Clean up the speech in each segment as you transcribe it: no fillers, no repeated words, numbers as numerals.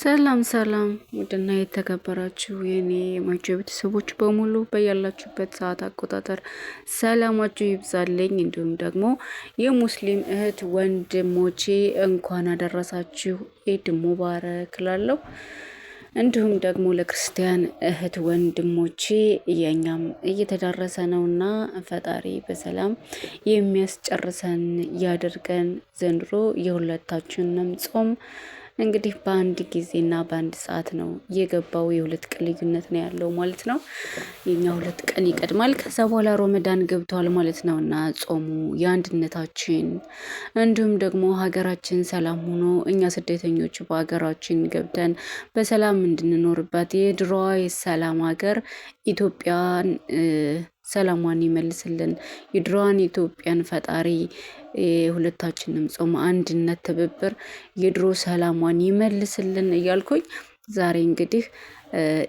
ሰላም ሰላም ውድና የተከበራችሁ የኔ የማይቾ ቤተሰቦች በሙሉ በያላችሁበት ሰዓት አቆጣጠር ሰላማችሁ ይብዛልኝ። እንዲሁም ደግሞ የሙስሊም እህት ወንድሞቼ እንኳን አደረሳችሁ ኢድ ሙባረክ እላለሁ። እንዲሁም ደግሞ ለክርስቲያን እህት ወንድሞቼ የኛም እየተዳረሰ ነውና ፈጣሪ በሰላም የሚያስጨርሰን ያድርገን። ዘንድሮ የሁለታችንም ጾም እንግዲህ በአንድ ጊዜና በአንድ ሰዓት ነው የገባው። የሁለት ቀን ልዩነት ነው ያለው ማለት ነው። የኛ ሁለት ቀን ይቀድማል። ከዛ በኋላ ሮመዳን ገብቷል ማለት ነው እና ጾሙ የአንድነታችን እንዲሁም ደግሞ ሀገራችን ሰላም ሆኖ እኛ ስደተኞች በሀገራችን ገብተን በሰላም እንድንኖርበት የድሮዋ የሰላም ሀገር ኢትዮጵያን ሰላሟን ይመልስልን። የድሮዋን ኢትዮጵያን ፈጣሪ ሁለታችንም ጾም አንድነት ትብብር የድሮ ሰላሟን ይመልስልን እያልኩኝ ዛሬ እንግዲህ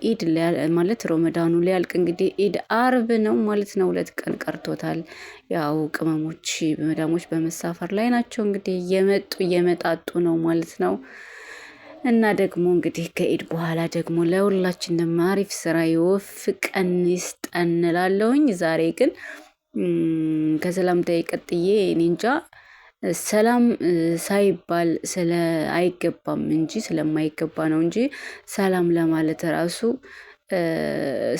ኢድ ማለት ሮመዳኑ ሊያልቅ እንግዲህ ኢድ አርብ ነው ማለት ነው። 2 ቀን ቀርቶታል። ያው ቅመሞች መዳሞች በመሳፈር ላይ ናቸው እንግዲህ እየመጣጡ ነው ማለት ነው። እና ደግሞ እንግዲህ ከኢድ በኋላ ደግሞ ለሁላችንም አሪፍ ስራ ይወፍቀን ይስጠን እላለሁኝ። ዛሬ ግን ከሰላምታዬ ቀጥዬ እኔ እንጃ ሰላም ሳይባል ስለ አይገባም እንጂ ስለማይገባ ነው እንጂ ሰላም ለማለት ራሱ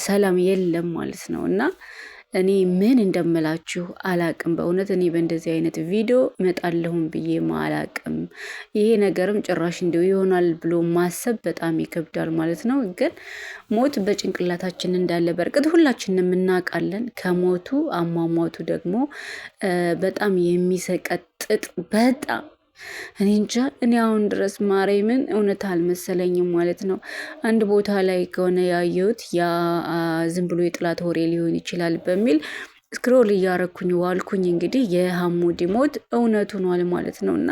ሰላም የለም ማለት ነው። እና እኔ ምን እንደምላችሁ አላቅም። በእውነት እኔ በእንደዚህ አይነት ቪዲዮ እመጣለሁም ብዬ አላቅም። ይሄ ነገርም ጭራሽ እንደው ይሆናል ብሎ ማሰብ በጣም ይከብዳል ማለት ነው። ግን ሞት በጭንቅላታችን እንዳለ በእርግጥ ሁላችንም እናውቃለን። ከሞቱ አሟሟቱ ደግሞ በጣም የሚሰቀጥጥ በጣም እኔ እንጃ። እኔ አሁን ድረስ ማርያምን እውነት አልመሰለኝም ማለት ነው። አንድ ቦታ ላይ ከሆነ ያየሁት ያ ዝም ብሎ የጥላት ወሬ ሊሆን ይችላል በሚል ስክሮል እያረኩኝ ዋልኩኝ። እንግዲህ የሐሙዲ ሞት እውነቱ ሆኗል ማለት ነው። እና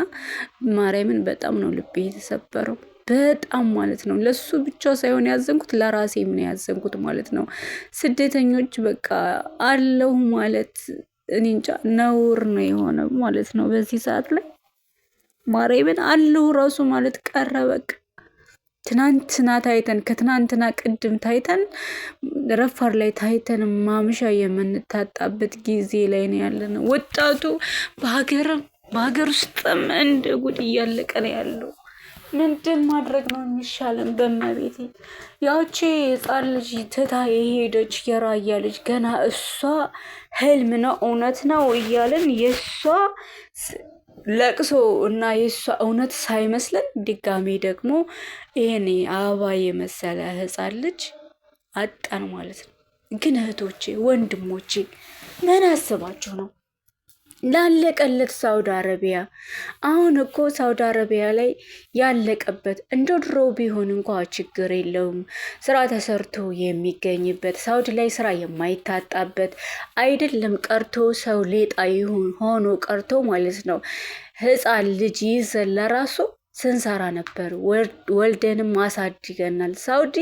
ማርያምን በጣም ነው ልቤ የተሰበረው በጣም ማለት ነው። ለሱ ብቻ ሳይሆን ያዘንኩት ለራሴም ነው ያዘንኩት ማለት ነው። ስደተኞች በቃ አለው ማለት እኔ እንጃ ነውር ነው የሆነ ማለት ነው በዚህ ሰዓት ላይ ማርያምን አለው ራሱ ማለት ቀረ። በቃ ትናንትና ታይተን ከትናንትና ቅድም ታይተን ረፋር ላይ ታይተን ማምሻ የምንታጣበት ጊዜ ላይ ነው ያለነው። ወጣቱ በሀገር ውስጥም እንደ ጉድ እያለቀ ነው ያለው። ምንድን ማድረግ ነው የሚሻለን? በመቤቴ ያቺ ሕፃን ልጅ ትታ የሄደች የራያ ልጅ ገና እሷ ህልም ነው እውነት ነው እያለን የእሷ ለቅሶ እና የእሷ እውነት ሳይመስለን ድጋሜ ደግሞ ይሄኔ አበባ የመሰለ ሕፃን ልጅ አጣን ማለት ነው። ግን እህቶቼ ወንድሞቼ ምን አስባችሁ ነው ላለቀለት ሳውዲ አረቢያ? አሁን እኮ ሳውዲ አረቢያ ላይ ያለቀበት እንደ ድሮ ቢሆን እንኳ ችግር የለውም። ስራ ተሰርቶ የሚገኝበት ሳውዲ ላይ ስራ የማይታጣበት አይደለም ቀርቶ ሰው ሌጣ ይሁን ሆኖ ቀርቶ ማለት ነው። ህፃን ልጅ ይዘን ለራሱ ስንሰራ ነበር። ወልደንም አሳድገናል። ሳውዲ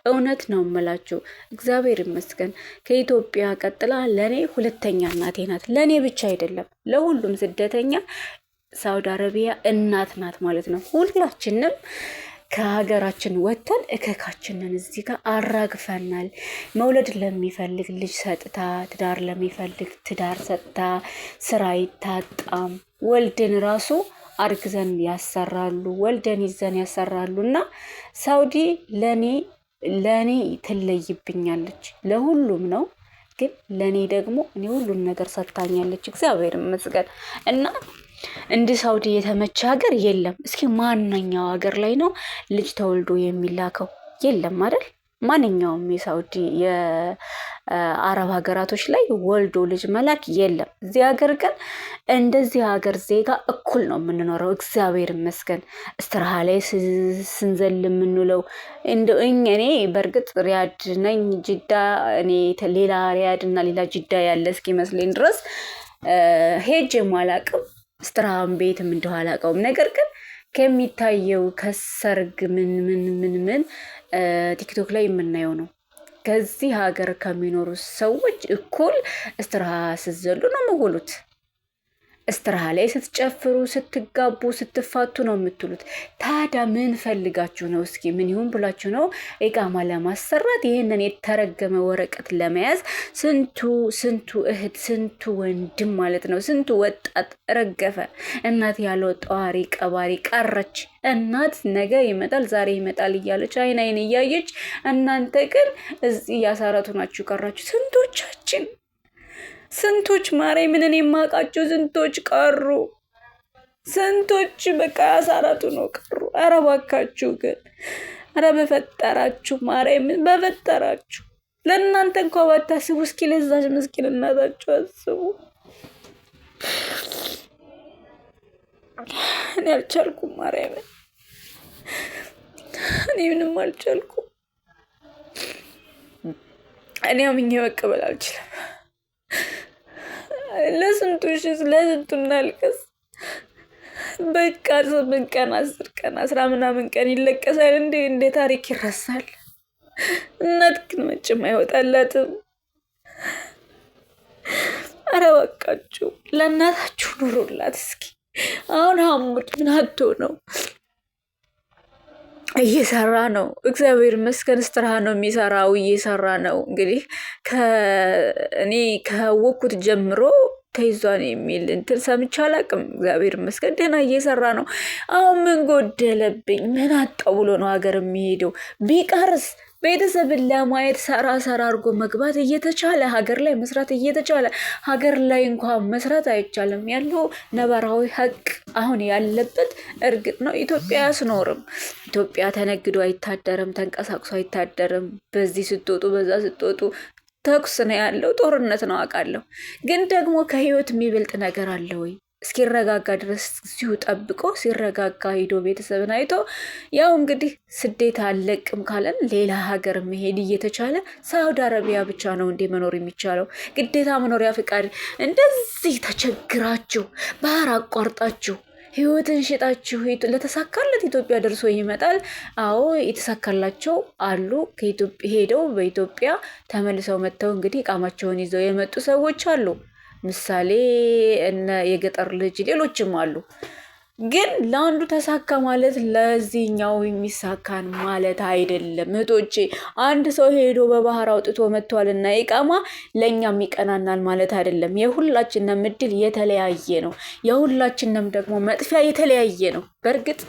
እውነት ነው የምላችሁ እግዚአብሔር ይመስገን ከኢትዮጵያ ቀጥላ ለእኔ ሁለተኛ እናቴ ናት። ለእኔ ብቻ አይደለም ለሁሉም ስደተኛ ሳውዲ አረቢያ እናት ናት ማለት ነው። ሁላችንም ከሀገራችን ወጥተን እከካችንን እዚህ ጋር አራግፈናል። መውለድ ለሚፈልግ ልጅ ሰጥታ፣ ትዳር ለሚፈልግ ትዳር ሰጥታ፣ ስራ አይታጣም። ወልድን ራሱ አርግዘን ያሰራሉ፣ ወልደን ይዘን ያሰራሉ። እና ሳውዲ ለኔ ትለይብኛለች። ለሁሉም ነው ግን ለኔ ደግሞ እኔ ሁሉን ነገር ሰጥታኛለች እግዚአብሔር ይመስገን። እና እንደ ሳውዲ የተመቸ ሀገር የለም። እስኪ ማንኛው ሀገር ላይ ነው ልጅ ተወልዶ የሚላከው? የለም አይደል? ማንኛውም የሳውዲ የአረብ ሀገራቶች ላይ ወልዶ ልጅ መላክ የለም። እዚህ ሀገር ግን እንደዚህ ሀገር ዜጋ እኩል ነው የምንኖረው እግዚአብሔር ይመስገን። እስትራሃ ላይ ስንዘል የምንውለው እኔ በእርግጥ ሪያድ ነኝ ጅዳ፣ እኔ ሌላ ሪያድ እና ሌላ ጅዳ ያለ እስኪመስለኝ ድረስ ሄጄም አላቅም። እስትራሃም ቤትም እንደው አላቀውም። ነገር ግን ከሚታየው ከሰርግ ምን ቲክቶክ ላይ የምናየው ነው። ከዚህ ሀገር ከሚኖሩ ሰዎች እኩል እስትራሃ ስዘሉ ነው መሆኑት። እስትራሃ ላይ ስትጨፍሩ ስትጋቡ ስትፋቱ ነው የምትሉት። ታዲያ ምን ፈልጋችሁ ነው? እስኪ ምን ይሁን ብላችሁ ነው ኢቃማ ለማሰራት ይህንን የተረገመ ወረቀት ለመያዝ ስንቱ እህት ስንቱ ወንድም ማለት ነው ስንቱ ወጣት ረገፈ። እናት ያለው ጠዋሪ ቀባሪ ቀረች። እናት ነገ ይመጣል ዛሬ ይመጣል እያለች አይን አይን እያየች፣ እናንተ ግን እዚህ ያሳረቱ ናችሁ ቀራችሁ። ስንቶች ማርያምን የማውቃቸው ስንቶች ቀሩ። ስንቶች በቃ ያሳረቱ ነው ቀሩ። ኧረ እባካችሁ ግን ኧረ በፈጠራችሁ ማርያምን በፈጠራችሁ ለእናንተ እንኳ ባታስቡ እስኪ ለዛች ምስኪን እናታችሁ አስቡ። እኔ አልቻልኩም ማርያምን፣ እኔ ምንም አልቻልኩም። እኔ አምኜ መቀበል አልችልም። ለስንቱ እናልቅስ? በቃ 8 ቀን 10 ቀን 10 ምናምን ቀን ይለቀሳል እንደ ታሪክ ይረሳል። እናት ግን መቼም አይወጣላትም። ኧረ እባካችሁ ለእናታችሁ ኑሩላት እስኪ። አሁን ሐሙድ ምን አቶ ነው እየሰራ ነው። እግዚአብሔር ይመስገን እስትራሃ ነው የሚሰራው፣ እየሰራ ነው። እንግዲህ እኔ ከወኩት ጀምሮ ተይዟን የሚል እንትን ሰምቼ አላቅም። እግዚአብሔር ይመስገን ደህና እየሰራ ነው። አሁን ምን ጎደለብኝ ምን አጣው ብሎ ነው ሀገር የሚሄደው? ቢቀርስ ቤተሰብን ለማየት ሰራ አድርጎ መግባት እየተቻለ ሀገር ላይ መስራት እየተቻለ ሀገር ላይ እንኳን መስራት አይቻልም። ያለው ነባራዊ ሀቅ አሁን ያለበት እርግጥ ነው ኢትዮጵያ አያስኖርም። ኢትዮጵያ ተነግዶ አይታደርም፣ ተንቀሳቅሶ አይታደርም። በዚህ ስትወጡ በዛ ስትወጡ ተኩስ ነው ያለው፣ ጦርነት ነው አውቃለሁ። ግን ደግሞ ከህይወት የሚበልጥ ነገር አለ ወይ? እስኪረጋጋ ድረስ እዚሁ ጠብቆ ሲረጋጋ ሂዶ ቤተሰብን አይቶ ያው እንግዲህ ስደት አለቅም ካለን ሌላ ሀገር መሄድ እየተቻለ ሳውዲ አረቢያ ብቻ ነው እንዴ መኖር የሚቻለው? ግዴታ መኖሪያ ፍቃድ እንደዚህ ተቸግራችሁ ባህር አቋርጣችሁ ህይወትን ሽጣችሁ ለተሳካለት ኢትዮጵያ ደርሶ ይመጣል። አዎ የተሳካላቸው አሉ። ሄደው በኢትዮጵያ ተመልሰው መጥተው እንግዲህ እቃማቸውን ይዘው የመጡ ሰዎች አሉ። ምሳሌ እነ የገጠር ልጅ ሌሎችም አሉ። ግን ለአንዱ ተሳካ ማለት ለዚህኛው የሚሳካን ማለት አይደለም እህቶቼ። አንድ ሰው ሄዶ በባህር አውጥቶ መጥቷልና ኢቃማ ለእኛም ይቀናናል ማለት አይደለም። የሁላችንም እድል የተለያየ ነው። የሁላችንም ደግሞ መጥፊያ የተለያየ ነው። በእርግጥ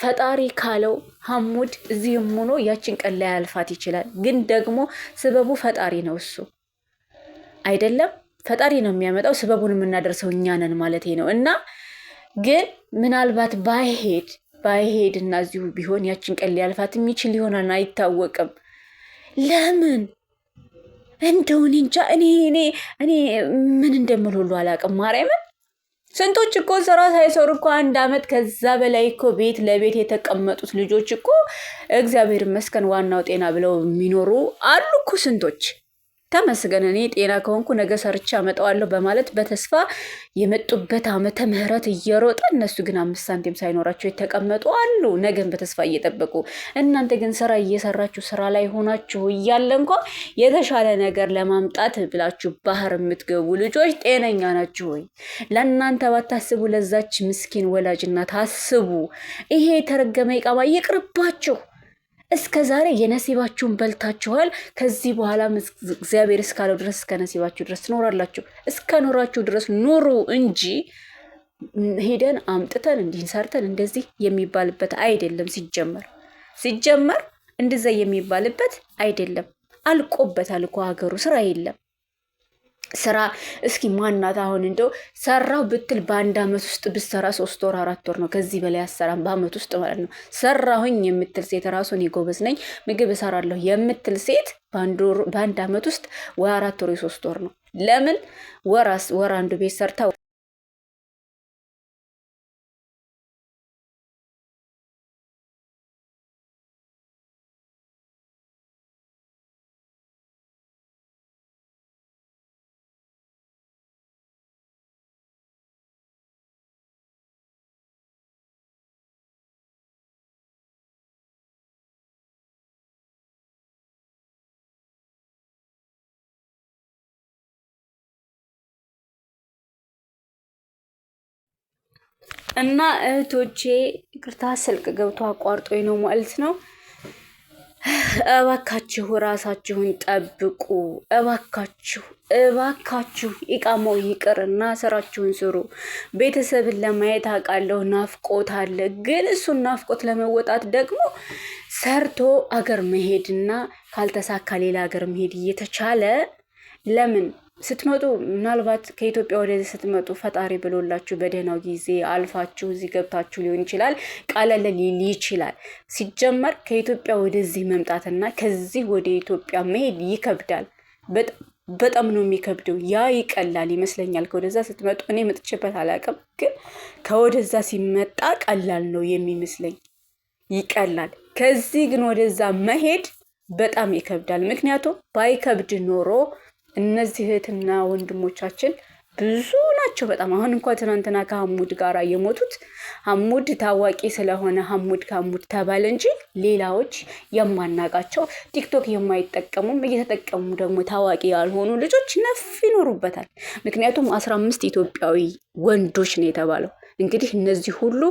ፈጣሪ ካለው ሐሙድ እዚህም ሆኖ ያችን ቀን ላይ ያልፋት ይችላል። ግን ደግሞ ስበቡ ፈጣሪ ነው እሱ አይደለም። ፈጣሪ ነው የሚያመጣው፣ ስበቡን የምናደርሰው እኛ ነን ማለት ነው። እና ግን ምናልባት ባይሄድ እና እዚሁ ቢሆን ያችን ቀን ሊያልፋት የሚችል ይሆናል፣ አይታወቅም። ለምን እንደውን እንጃ። እኔ ምን እንደምል ሁሉ አላውቅም። ማርያምን ስንቶች እኮ ስራ ሳይሰሩ እኮ 1 ዓመት ከዛ በላይ እኮ ቤት ለቤት የተቀመጡት ልጆች እኮ እግዚአብሔር ይመስገን ዋናው ጤና ብለው የሚኖሩ አሉ እኮ ስንቶች። ተመስገን። እኔ ጤና ከሆንኩ ነገ ሰርቼ አመጣዋለሁ በማለት በተስፋ የመጡበት ዓመተ ምህረት እየሮጠ እነሱ ግን 5 ሳንቲም ሳይኖራቸው የተቀመጡ አሉ፣ ነገን በተስፋ እየጠበቁ። እናንተ ግን ስራ እየሰራችሁ ስራ ላይ ሆናችሁ እያለ እንኳ የተሻለ ነገር ለማምጣት ብላችሁ ባህር የምትገቡ ልጆች ጤነኛ ናችሁ ወይ? ለእናንተ ባታስቡ ለዛች ምስኪን ወላጅና ታስቡ። ይሄ የተረገመ ኢቃማ ይቅርባችሁ። እስከ ዛሬ የነሲባችሁን በልታችኋል። ከዚህ በኋላ እግዚአብሔር እስካለው ድረስ እስከ ነሲባችሁ ድረስ ትኖራላችሁ። እስከ ኖራችሁ ድረስ ኑሩ እንጂ ሄደን አምጥተን እንዲህ ሰርተን እንደዚህ የሚባልበት አይደለም። ሲጀመር እንደዛ የሚባልበት አይደለም። አልቆበታል እኮ ሀገሩ። ስራ የለም። ስራ እስኪ ማናት አሁን እንደው ሰራው ብትል በ1 ዓመት ውስጥ ብትሰራ 3 ወር 4 ወር ነው። ከዚህ በላይ አሰራም በአመት ውስጥ ማለት ነው። ሰራሁኝ የምትል ሴት ራሱ እኔ ጎበዝ ነኝ ምግብ እሰራለሁ የምትል ሴት በ1 ዓመት ውስጥ ወይ 4 ወር 3 ወር ነው። ለምን ወር አንዱ ቤት ሰርታ እና እህቶቼ ይቅርታ ስልክ ገብቶ አቋርጦኝ ነው ማለት ነው። እባካችሁ ራሳችሁን ጠብቁ። እባካችሁ ኢቃማው ይቅርና ስራችሁን ስሩ። ቤተሰብን ለማየት አውቃለሁ ናፍቆት አለ፣ ግን እሱን ናፍቆት ለመወጣት ደግሞ ሰርቶ አገር መሄድና ካልተሳካ ሌላ አገር መሄድ እየተቻለ ለምን ስትመጡ ምናልባት ከኢትዮጵያ ወደዚህ ስትመጡ ፈጣሪ ብሎላችሁ በደህናው ጊዜ አልፋችሁ እዚህ ገብታችሁ ሊሆን ይችላል። ቀለል ሊል ይችላል። ሲጀመር ከኢትዮጵያ ወደዚህ መምጣትና ከዚህ ወደ ኢትዮጵያ መሄድ ይከብዳል። በጣም ነው የሚከብደው። ያ ይቀላል ይመስለኛል ከወደዛ ስትመጡ። እኔ መጥቼበት አላውቅም፣ ግን ከወደዛ ሲመጣ ቀላል ነው የሚመስለኝ፣ ይቀላል። ከዚህ ግን ወደዛ መሄድ በጣም ይከብዳል። ምክንያቱም ባይከብድ ኖሮ እነዚህ እህትና ወንድሞቻችን ብዙ ናቸው በጣም። አሁን እንኳ ትናንትና ከሐሙድ ጋር የሞቱት ሐሙድ ታዋቂ ስለሆነ ሐሙድ ከሐሙድ ተባለ እንጂ ሌላዎች የማናቃቸው ቲክቶክ የማይጠቀሙም እየተጠቀሙ ደግሞ ታዋቂ ያልሆኑ ልጆች ነፍ ይኖሩበታል። ምክንያቱም 15 ኢትዮጵያዊ ወንዶች ነው የተባለው። እንግዲህ እነዚህ ሁሉ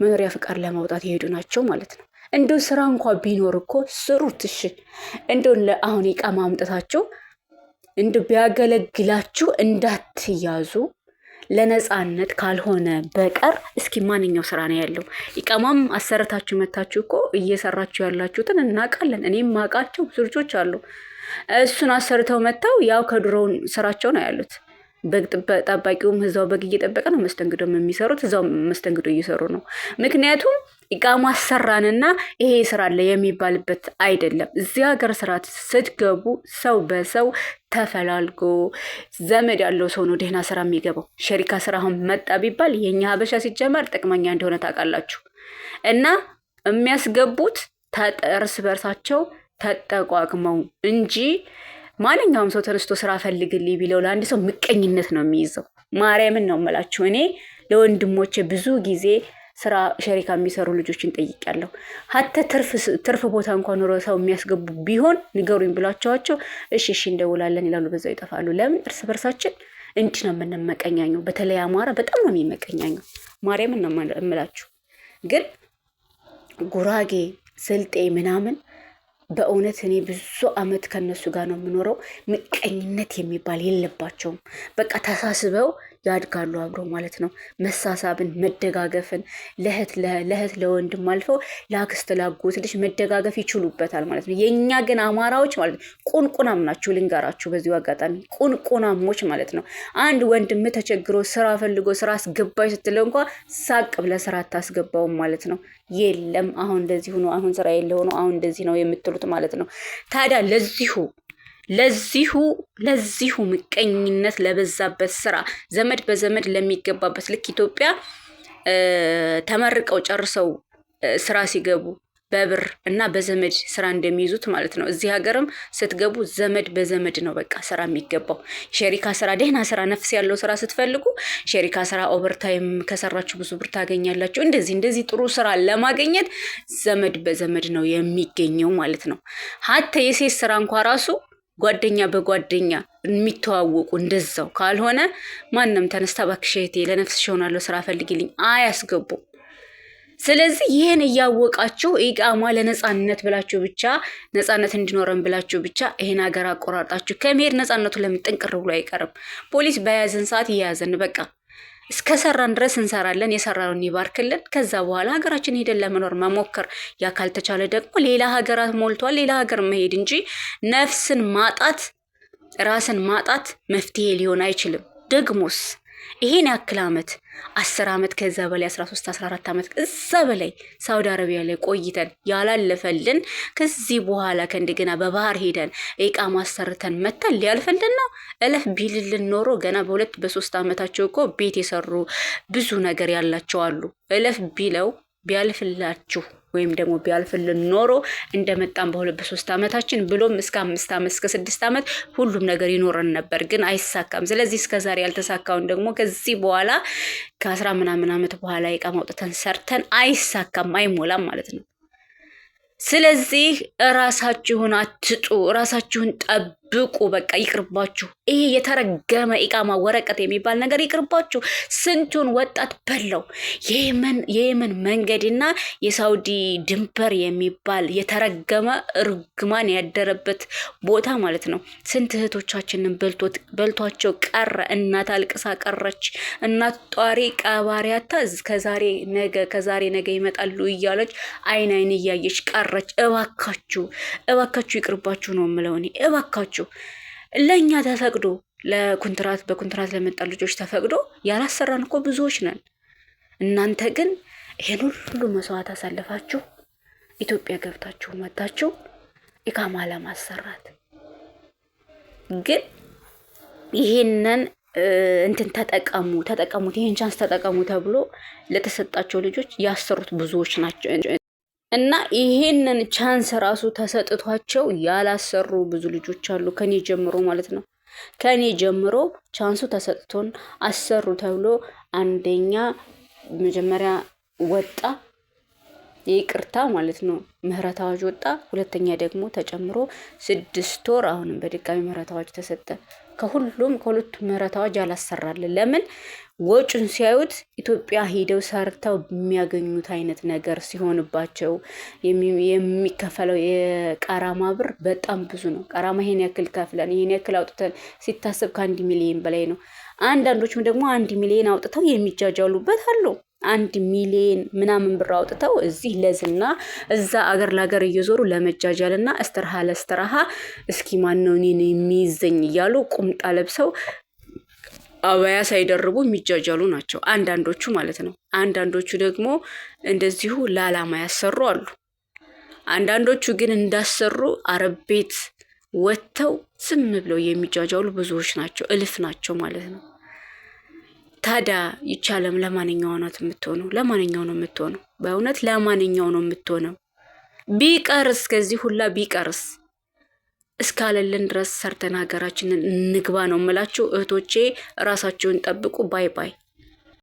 መኖሪያ ፍቃድ ለማውጣት የሄዱ ናቸው ማለት ነው። እንደው ስራ እንኳ ቢኖር እኮ ስሩት። እሺ እንደው አሁን ኢቃማ ማምጣታቸው እንዱ ቢያገለግላችሁ እንዳትያዙ ለነጻነት ካልሆነ በቀር እስኪ ማንኛው ስራ ነው ያለው? ኢቃማም አሰርታችሁ መታችሁ እኮ እየሰራችሁ ያላችሁትን እናውቃለን። እኔም ማውቃቸው ብዙ ልጆች አሉ። እሱን አሰርተው መጥተው ያው ከድሮውን ስራቸው ነው ያሉት። በግ ጠባቂውም እዛው በግ እየጠበቀ ነው መስተንግዶም የሚሰሩት እዛው መስተንግዶ እየሰሩ ነው። ምክንያቱም ኢቃማ አሰራንና ይሄ ስራ አለ የሚባልበት አይደለም። እዚህ ሀገር ስርዓት ስትገቡ ሰው በሰው ተፈላልጎ ዘመድ ያለው ሰው ነው ደህና ስራ የሚገባው። ሸሪካ ስራ አሁን መጣ ቢባል የኛ ሀበሻ ሲጀመር ጥቅመኛ እንደሆነ ታውቃላችሁ። እና የሚያስገቡት እርስ በርሳቸው ተጠቋቅመው እንጂ ማንኛውም ሰው ተነስቶ ስራ ፈልግልኝ ቢለው ለአንድ ሰው ምቀኝነት ነው የሚይዘው። ማርያምን ነው የምላችሁ። እኔ ለወንድሞቼ ብዙ ጊዜ ስራ ሸሪካ የሚሰሩ ልጆችን ጠይቄያለሁ። ሀተ ትርፍ ቦታ እንኳን ኖሮ ሰው የሚያስገቡ ቢሆን ንገሩኝ ብሏቸዋቸው እሺ እንደውላለን ይላሉ፣ በዛው ይጠፋሉ። ለምን? እርስ በርሳችን እንዲህ ነው የምንመቀኛኘው። በተለይ አማራ በጣም ነው የሚመቀኛኘው። ማርያምን ነው የምላችሁ። ግን ጉራጌ፣ ስልጤ ምናምን በእውነት እኔ ብዙ አመት ከነሱ ጋር ነው የምኖረው። ምቀኝነት የሚባል የለባቸውም። በቃ ተሳስበው ያድጋሉ አብሮ ማለት ነው። መሳሳብን፣ መደጋገፍን ለእህት ለወንድም አልፈው ለአክስት ላጎት ልጅ መደጋገፍ ይችሉበታል ማለት ነው። የእኛ ግን አማራዎች ማለት ነው ቁንቁናም ናችሁ። ልንገራችሁ በዚሁ አጋጣሚ ቁንቁናሞች ማለት ነው። አንድ ወንድም ተቸግሮ ስራ ፈልጎ ስራ አስገባኝ ስትለው እንኳ ሳቅ ብለህ ስራ አታስገባውም ማለት ነው። የለም አሁን እንደዚህ ሆኖ አሁን ስራ የለው ነው አሁን እንደዚህ ነው የምትሉት ማለት ነው። ታዲያ ለዚሁ ምቀኝነት ለበዛበት ስራ ዘመድ በዘመድ ለሚገባበት ልክ ኢትዮጵያ ተመርቀው ጨርሰው ስራ ሲገቡ በብር እና በዘመድ ስራ እንደሚይዙት ማለት ነው። እዚህ ሀገርም ስትገቡ ዘመድ በዘመድ ነው በቃ ስራ የሚገባው። ሸሪካ ስራ፣ ደህና ስራ፣ ነፍስ ያለው ስራ ስትፈልጉ ሸሪካ ስራ ኦቨርታይም ከሰራችሁ ብዙ ብር ታገኛላችሁ። እንደዚህ ጥሩ ስራ ለማግኘት ዘመድ በዘመድ ነው የሚገኘው ማለት ነው። ሀተ የሴት ስራ እንኳ ራሱ ጓደኛ በጓደኛ የሚተዋወቁ እንደዛው ካልሆነ ማንም ተነስታ እባክሽ እህቴ ለነፍስሽ እሆናለሁ ስራ ፈልጊልኝ አያስገቡም። ስለዚህ ይህን እያወቃችሁ ኢቃማ ለነጻነት ብላችሁ ብቻ ነጻነት እንዲኖረን ብላችሁ ብቻ ይሄን ሀገር አቆራርጣችሁ ከመሄድ ነጻነቱ ለምን ጥንቅር ብሎ አይቀርም? ፖሊስ በያዘን ሰዓት እየያዘን በቃ እስከሰራን ድረስ እንሰራለን። የሰራውን ይባርክልን። ከዛ በኋላ ሀገራችን ሄደን ለመኖር መሞከር። ያ ካልተቻለ ደግሞ ሌላ ሀገራት ሞልቷል፣ ሌላ ሀገር መሄድ እንጂ ነፍስን ማጣት ራስን ማጣት መፍትሄ ሊሆን አይችልም። ደግሞስ ይሄን ያክል አመት 10 አመት ከዛ በላይ 13 14 አመት እዛ በላይ ሳውዲ አረቢያ ላይ ቆይተን ያላለፈልን ከዚህ በኋላ ከእንደገና በባህር ሄደን ኢቃማ አሰርተን መተን ሊያልፈልን ነው። እለፍ ቢልልን ኖሮ ገና በ2 በ3 አመታቸው እኮ ቤት የሰሩ ብዙ ነገር ያላቸው አሉ። እለፍ ቢለው ቢያልፍላችሁ ወይም ደግሞ ቢያልፍልን ኖሮ እንደመጣን በ2 በ3 አመታችን ብሎም እስከ 5 አመት እስከ 6 አመት ሁሉም ነገር ይኖረን ነበር። ግን አይሳካም። ስለዚህ እስከዛሬ ያልተሳካውን ደግሞ ከዚህ በኋላ ከ10 ምናምን አመት በኋላ ኢቃማ አውጥተን ሰርተን አይሳካም፣ አይሞላም ማለት ነው። ስለዚህ ራሳችሁን አትጡ፣ ራሳችሁን ብቁ በቃ ይቅርባችሁ። ይሄ የተረገመ ኢቃማ ወረቀት የሚባል ነገር ይቅርባችሁ። ስንቱን ወጣት በለው። የየመን መንገድና የሳውዲ ድንበር የሚባል የተረገመ እርግማን ያደረበት ቦታ ማለት ነው። ስንት እህቶቻችንን በልቷቸው ቀረ። እናት አልቅሳ ቀረች። እናት ጧሪ ቀባሪያታ ከዛሬ ነገ ይመጣሉ እያለች አይን እያየች ቀረች። እባካችሁ ይቅርባችሁ ነው የምለው እኔ። እባካችሁ ለእኛ ተፈቅዶ በኮንትራት ለመጣ ልጆች ተፈቅዶ ያላሰራን እኮ ብዙዎች ነን። እናንተ ግን ይሄን ሁሉ መስዋዕት አሳልፋችሁ ኢትዮጵያ ገብታችሁ መጣችሁ ኢቃማ ለማሰራት። ግን ይሄንን እንትን ተጠቀሙት፣ ይሄን ቻንስ ተጠቀሙ ተብሎ ለተሰጣቸው ልጆች ያሰሩት ብዙዎች ናቸው። እና ይሄንን ቻንስ ራሱ ተሰጥቷቸው ያላሰሩ ብዙ ልጆች አሉ፣ ከኔ ጀምሮ ማለት ነው። ከኔ ጀምሮ ቻንሱ ተሰጥቶን አሰሩ ተብሎ አንደኛ መጀመሪያ ወጣ ይቅርታ ማለት ነው፣ ምህረት አዋጅ ወጣ። ሁለተኛ ደግሞ ተጨምሮ 6 ወር አሁንም በድጋሚ ምህረት አዋጅ ተሰጠ። ከሁለቱ ምህረት አዋጅ አላሰራልን። ለምን? ወጩን ሲያዩት ኢትዮጵያ ሄደው ሰርተው የሚያገኙት አይነት ነገር ሲሆንባቸው የሚከፈለው የቀራማ ብር በጣም ብዙ ነው። ቀራማ ይሄን ያክል ከፍለን ይሄን ያክል አውጥተን ሲታሰብ ከ1 ሚሊዮን በላይ ነው። አንዳንዶችም ደግሞ 1 ሚሊዮን አውጥተው የሚጃጃሉበት አሉ። 1 ሚሊዮን ምናምን ብር አውጥተው እዚህ ለዝና እዛ አገር ለአገር እየዞሩ ለመጃጃልና እስትራሃ ለእስትራሃ እስኪ ማነው እኔን የሚይዘኝ እያሉ ቁምጣ ለብሰው አባያ ሳይደርቡ የሚጃጃሉ ናቸው አንዳንዶቹ ማለት ነው። አንዳንዶቹ ደግሞ እንደዚሁ ለዓላማ ያሰሩ አሉ። አንዳንዶቹ ግን እንዳሰሩ አረብ ቤት ወጥተው ዝም ብለው የሚጃጃሉ ብዙዎች ናቸው፣ እልፍ ናቸው ማለት ነው። ታዲያ ይቻለም ለማንኛው ነው የምትሆነው? ለማንኛው ነው የምትሆነው? በእውነት ለማንኛው ነው የምትሆነው? ቢቀርስ ከዚህ ሁላ ቢቀርስ እስካለልን ድረስ ሰርተን ሀገራችንን እንግባ ነው የምላችሁ እህቶቼ። ራሳችሁን ጠብቁ። ባይ ባይ።